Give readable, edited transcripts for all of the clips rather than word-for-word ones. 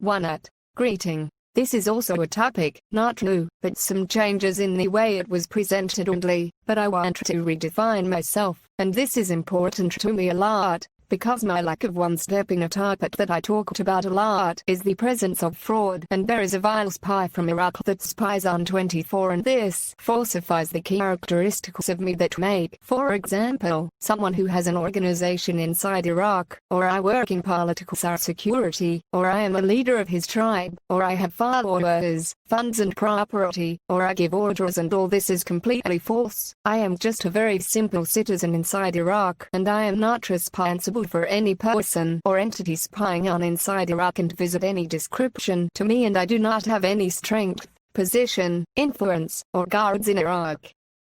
1. Greeting. This is also a topic, not new, but some changes in the way it was presented only, but I want to redefine myself, and this is important to me a lot, because my lack of one-stepping a topic that I talked about a lot is the presence of fraud, and there is a vile spy from Iraq that spies on 24, and this falsifies the characteristics of me that make, for example, someone who has an organization inside Iraq, or I work in political security, or I am a leader of his tribe, or I have followers, funds and property, or I give orders, and all this is completely false. I am just a very simple citizen inside Iraq, and I am not responsible for any person or entity spying on inside Iraq and visit any description to me, and I do not have any strength, position, influence, or guards in Iraq.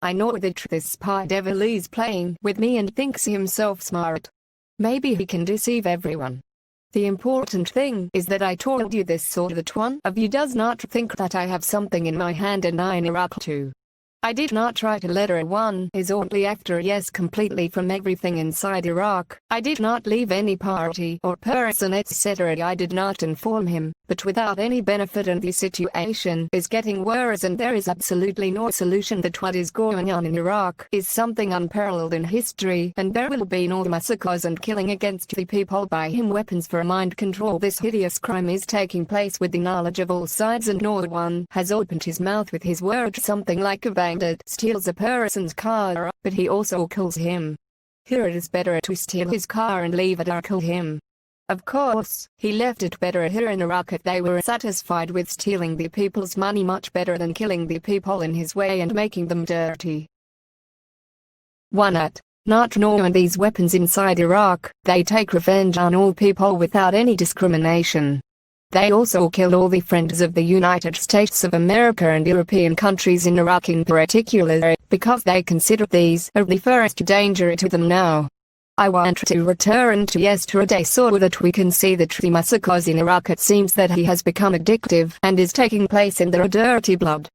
I know that this spy devil is playing with me and thinks himself smart. Maybe he can deceive everyone. The important thing is that I told you this so that one of you does not think that I have something in my hand and I in Iraq too. I did not try to let her one is only after a yes completely from everything inside Iraq. I did not leave any party or person etc. I did not inform him, but without any benefit, and the situation is getting worse and there is absolutely no solution. That what is going on in Iraq is something unparalleled in history, and there will be no massacres and killing against the people by him weapons for mind control. This hideous crime is taking place with the knowledge of all sides, and no one has opened his mouth with his words. Something like a bandit steals a person's car, but he also kills him. Here it is better to steal his car and leave it or kill him. Of course, he left it better here in Iraq if they were satisfied with stealing the people's money, much better than killing the people in his way and making them dirty. 1. Not knowing these weapons inside Iraq, they take revenge on all people without any discrimination. They also kill all the friends of the United States of America and European countries in Iraq in particular, because they consider these are the first danger to them now. I want to return to yesterday so that we can see that the massacres in Iraq, it seems that he has become addictive and is taking place in their dirty blood.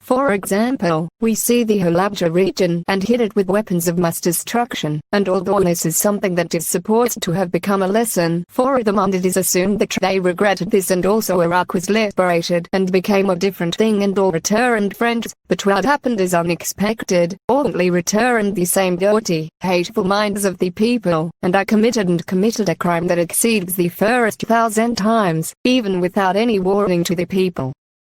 For example, we see the Halabja region and hit it with weapons of mass destruction, and although this is something that is supposed to have become a lesson for them, and it is assumed that they regretted this, and also Iraq was liberated and became a different thing and all returned friends, but what happened is unexpected. Only returned the same dirty, hateful minds of the people, and I committed a crime that exceeds the first 1,000 times, even without any warning to the people.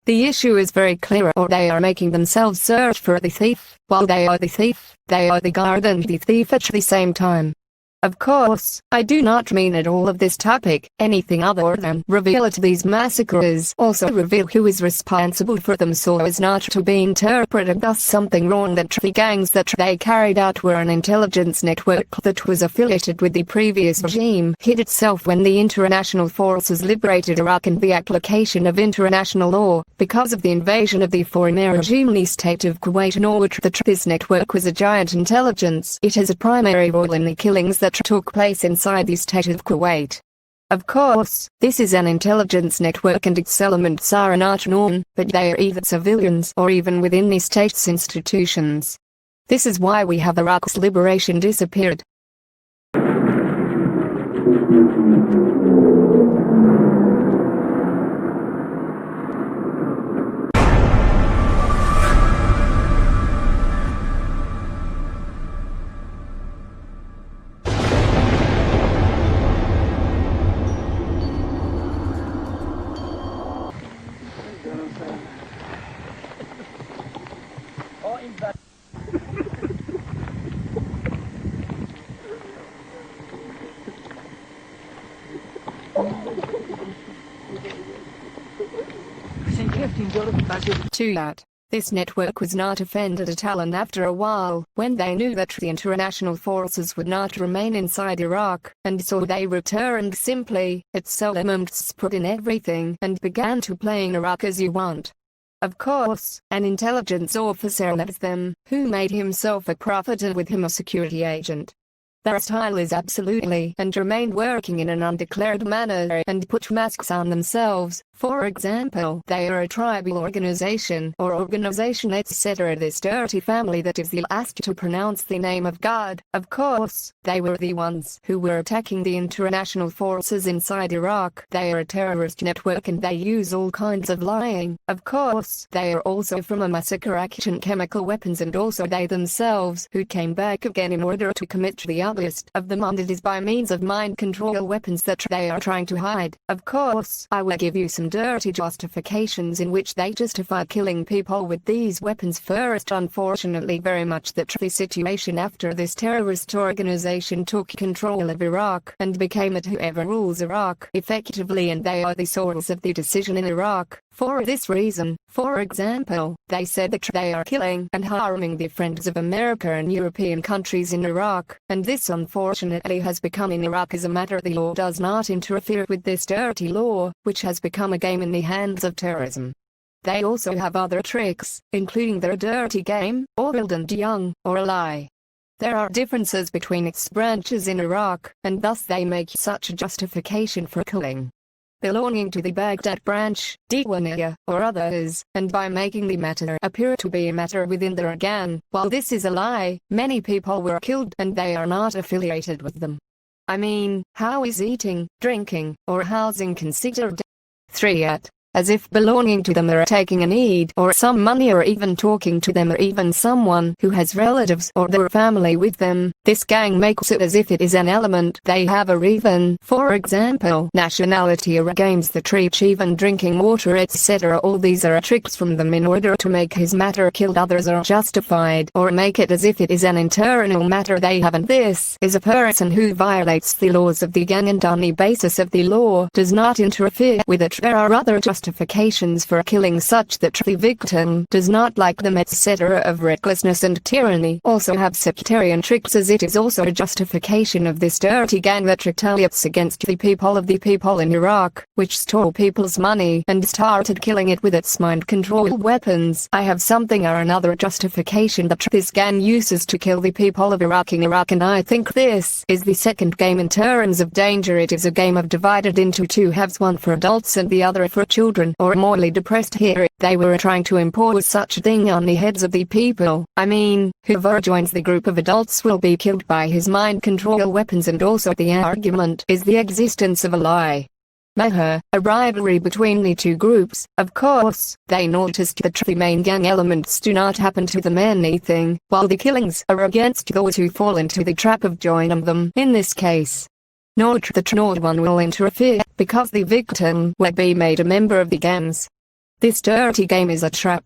The issue is very clear, or they are making themselves search for the thief, while they are the thief, they are the guard and the thief at the same time. Of course, I do not mean at all of this topic anything other than reveal that these massacres also reveal who is responsible for them, so as not to be interpreted thus something wrong that the gangs that they carried out were an intelligence network that was affiliated with the previous regime hid itself when the international forces liberated Iraq and the application of international law, because of the invasion of the former regime the state of Kuwait, in which this network was a giant intelligence. It has a primary role in the killings that took place inside the state of Kuwait. Of course, this is an intelligence network and its elements are not known, but they are either civilians or even within the state's institutions. This is why we have Iraq's liberation disappeared. To that, this network was not offended at all, and after a while, when they knew that the international forces would not remain inside Iraq, and so they returned simply, it's elements put in everything and began to play in Iraq as you want. Of course, an intelligence officer left them, who made himself a prophet and with him a security agent. Their style is absolutely and remain working in an undeclared manner and put masks on themselves. For example, they are a tribal organization or organization etc. This dirty family that is the last to pronounce the name of God. Of course, they were the ones who were attacking the international forces inside Iraq. They are a terrorist network and they use all kinds of lying. Of course, they are also from a massacre action chemical weapons and also they themselves who came back again in order to commit the ugliest of them, and it is by means of mind control weapons that they are trying to hide. Of course, I will give you some dirty justifications in which they justify killing people with these weapons. First, unfortunately very much the situation after this terrorist organization took control of Iraq and became it whoever rules Iraq effectively, and they are the source of the decision in Iraq. For this reason, for example, they said that they are killing and harming the friends of America and European countries in Iraq, and this unfortunately has become in Iraq as a matter the law does not interfere with this dirty law, which has become a game in the hands of terrorism. They also have other tricks, including their dirty game, old and young, or a lie. There are differences between its branches in Iraq, and thus they make such a justification for killing belonging to the Baghdad branch, Diwaniyah, or others, and by making the matter appear to be a matter within their gang. While this is a lie, many people were killed and they are not affiliated with them. I mean, how is eating, drinking, or housing considered? 3. As if belonging to them or taking a need or some money or even talking to them or even someone who has relatives or their family with them, this gang makes it as if it is an element they have or even, for example, nationality or games the treat even drinking water etc. All these are tricks from them in order to make his matter killed others are justified or make it as if it is an internal matter they have, and this is a person who violates the laws of the gang and on the basis of the law does not interfere with it. There are other justifications for killing such that the victim does not like them etc. of recklessness and tyranny. Also have sectarian tricks, as it is also a justification of this dirty gang that retaliates against the people in Iraq, which stole people's money and started killing it with its mind control weapons. I have something or another justification that this gang uses to kill the people of Iraq in Iraq, and I think this is the second game in terms of danger. It is a game of divided into two halves, one for adults and the other for children or morally depressed. Here they were trying to impose such a thing on the heads of the people. I mean, whoever joins the group of adults will be killed by his mind control weapons, and also the argument is the existence of a lie. A rivalry between the two groups. Of course, they noticed that the main gang elements do not happen to them anything, while the killings are against those who fall into the trap of joining them. In this case, note that no one will interfere, because the victim will be made a member of the gangs. This dirty game is a trap.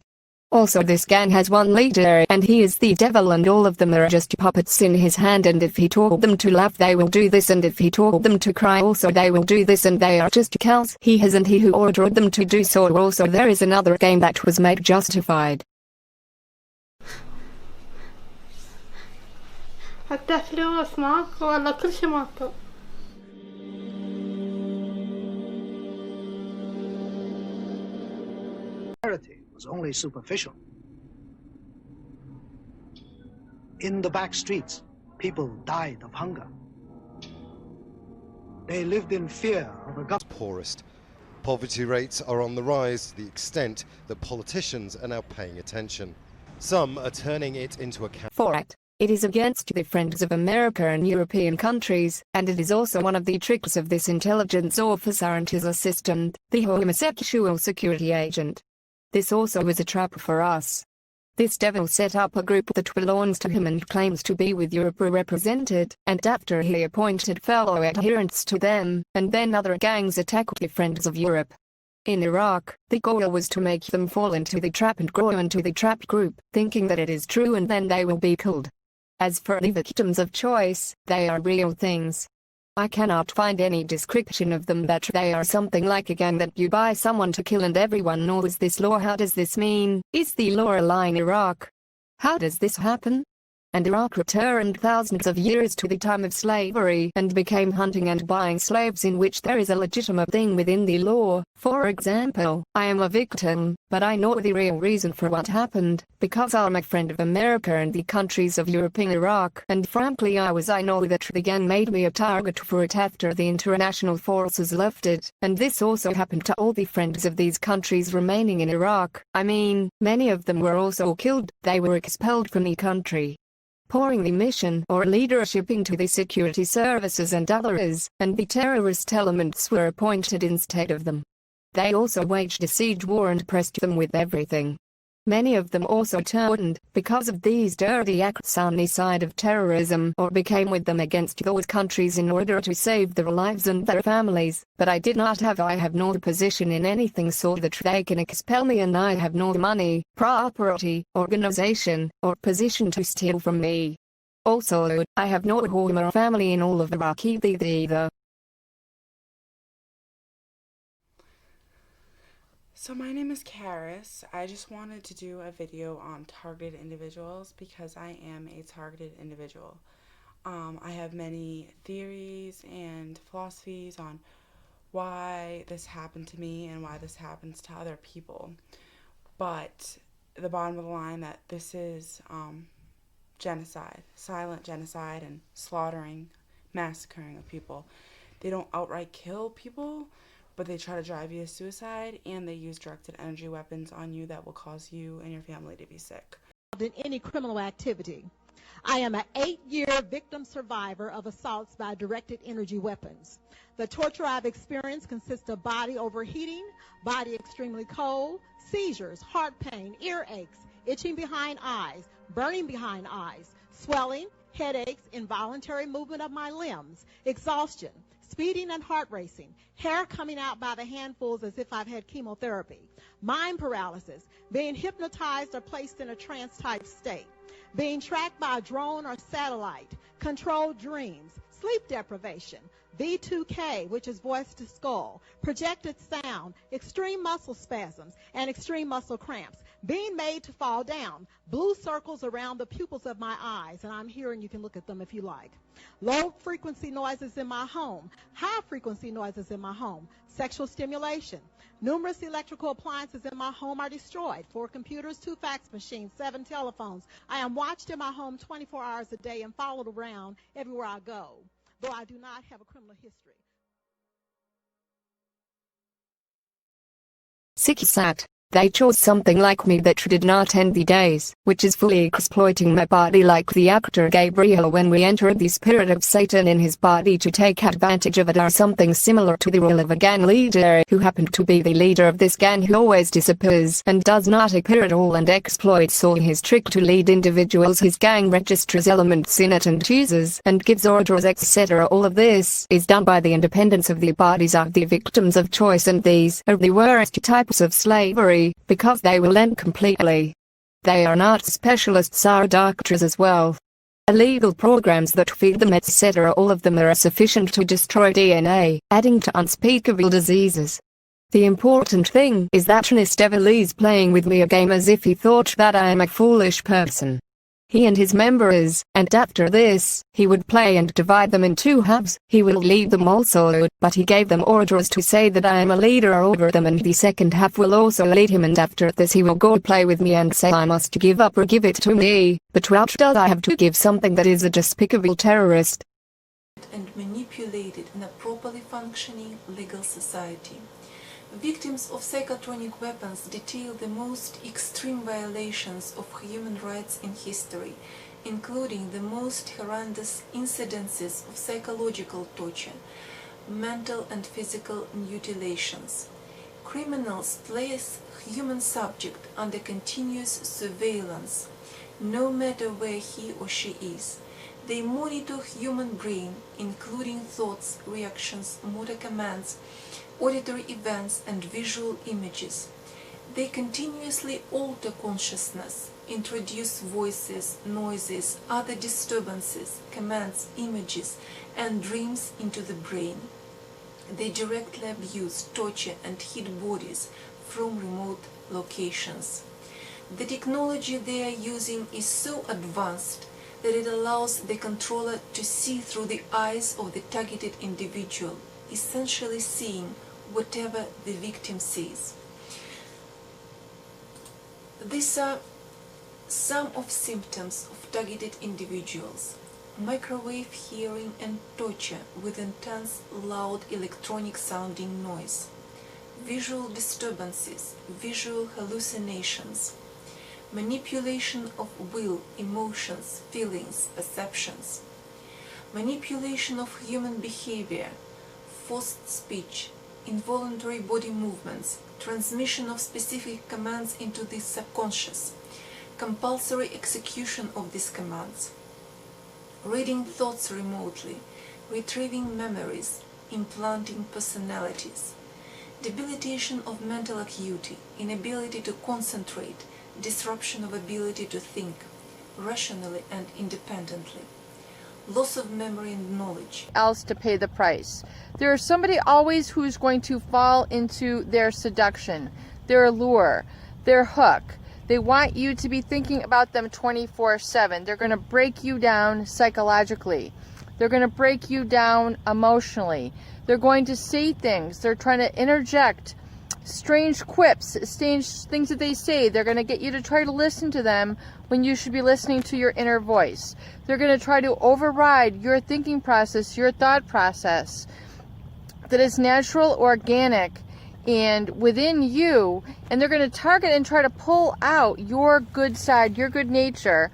Also this gang has one leader and he is the devil, and all of them are just puppets in his hand, and if he told them to laugh they will do this, and if he told them to cry also they will do this, and they are just cows he has and he who ordered them to do so. Also there is another game that was made justified. Was only superficial. In the back streets, people died of hunger. They lived in fear of a government. Poorest. Poverty rates are on the rise to the extent that politicians are now paying attention. Some are turning it into a It is against the friends of America and European countries, and it is also one of the tricks of this intelligence officer and his assistant, the homosexual security agent. This also was a trap for us. This devil set up a group that belongs to him and claims to be with Europe represented, and after he appointed fellow adherents to them, and then other gangs attacked the friends of Europe. In Iraq, the goal was to make them fall into the trap and grow into the trap group, thinking that it is true and then they will be killed. As for the victims of choice, they are real things. I cannot find any description of them that they are something like a gang that you buy someone to kill and everyone knows this law. How does this mean? Is the law a lie in Iraq? How does this happen? and Iraq returned thousands of years to the time of slavery and became hunting and buying slaves, in which there is a legitimate thing within the law. For example, I am a victim, but I know the real reason for what happened, because I'm a friend of America and the countries of Europe and Iraq, and frankly I know that the gang made me a target for it after the international forces left it, and this also happened to all the friends of these countries remaining in Iraq. I mean, many of them were also killed. They were expelled from the country, pouring the mission or leadership into the security services and others, and the terrorist elements were appointed instead of them. They also waged a siege war and pressed them with everything. Many of them also turned, because of these dirty acts, on the side of terrorism, or became with them against those countries in order to save their lives and their families. But I have no position in anything so that they can expel me, and I have no money, property, organization, or position to steal from me. Also, I have no home or family in all of Iraq either. So my name is Karis. I just wanted to do a video on targeted individuals because I am a targeted individual. I have many theories and philosophies on why this happened to me and why this happens to other people. But the bottom of the line, that this is genocide, silent genocide, and slaughtering, massacring of people. They don't outright kill people, but they try to drive you to suicide, and they use directed energy weapons on you that will cause you and your family to be sick. In any criminal activity. I am an 8-year victim survivor of assaults by directed energy weapons. The torture I've experienced consists of body overheating, body extremely cold, seizures, heart pain, earaches, itching behind eyes, burning behind eyes, swelling, headaches, involuntary movement of my limbs, exhaustion, speeding and heart racing, hair coming out by the handfuls as if I've had chemotherapy, mind paralysis, being hypnotized or placed in a trance-type state, being tracked by a drone or satellite, controlled dreams, sleep deprivation, V2K, which is voice to skull, projected sound, extreme muscle spasms, and extreme muscle cramps, being made to fall down, blue circles around the pupils of my eyes, and I'm here and you can look at them if you like. Low frequency noises in my home, high frequency noises in my home, sexual stimulation. Numerous electrical appliances in my home are destroyed. 4 computers, 2 fax machines, 7 telephones. I am watched in my home 24 hours a day and followed around everywhere I go, though I do not have a criminal history. Sick. They chose something like me that did not end the days, which is fully exploiting my body like the actor Gabriel when we entered the spirit of Satan in his body to take advantage of it, or something similar to the role of a gang leader who happened to be the leader of this gang who always disappears and does not appear at all and exploits all his trick to lead individuals. His gang registers elements in it and chooses and gives orders, etc. All of this is done by the independence of the bodies of the victims of choice, and these are the worst types of slavery, because they will end completely. They are not specialists or doctors as well. Illegal programs that feed them, etc. all of them are sufficient to destroy DNA, adding to unspeakable diseases. The important thing is that this devil is playing with me a game as if he thought that I am a foolish person. He and his members, and after this, he would play and divide them in 2 halves. He will lead them also, but he gave them orders to say that I am a leader over them, and the second half will also lead him, and after this he will go play with me and say I must give up or give it to me. But what does I have to give something that is a despicable terrorist? And manipulated in a properly functioning legal society. Victims of psychotronic weapons detail the most extreme violations of human rights in history, including the most horrendous incidences of psychological torture, mental and physical mutilations. Criminals place human subject under continuous surveillance, no matter where he or she is. They monitor human brain, including thoughts, reactions, motor commands, auditory events and visual images. They continuously alter consciousness, introduce voices, noises, other disturbances, commands, images, and dreams into the brain. They directly abuse, torture, and hid bodies from remote locations. The technology they are using is so advanced that it allows the controller to see through the eyes of the targeted individual, essentially seeing whatever the victim sees. These are some of symptoms of targeted individuals: microwave hearing and torture with intense, loud electronic sounding noise, visual disturbances, visual hallucinations, manipulation of will, emotions, feelings, perceptions, manipulation of human behavior, forced speech, involuntary body movements, transmission of specific commands into the subconscious, compulsory execution of these commands, reading thoughts remotely, retrieving memories, implanting personalities, debilitation of mental acuity, inability to concentrate, disruption of ability to think rationally and independently, loss of memory and knowledge. Else to pay the price. There is somebody always who's going to fall into their seduction, their allure, their hook. They want you to be thinking about them 24/7. They're going to break you down psychologically. They're going to break you down emotionally. They're going to say things. They're trying to interject strange quips, strange things that they say. They're going to get you to try to listen to them when you should be listening to your inner voice. They're going to try to override your thinking process, your thought process that is natural, organic, and within you, and they're going to target and try to pull out your good side, your good nature,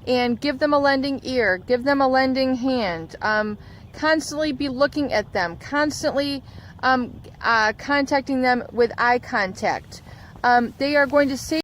and give them a lending ear, give them a lending hand, constantly be looking at them, constantly contacting them with eye contact. They are going to say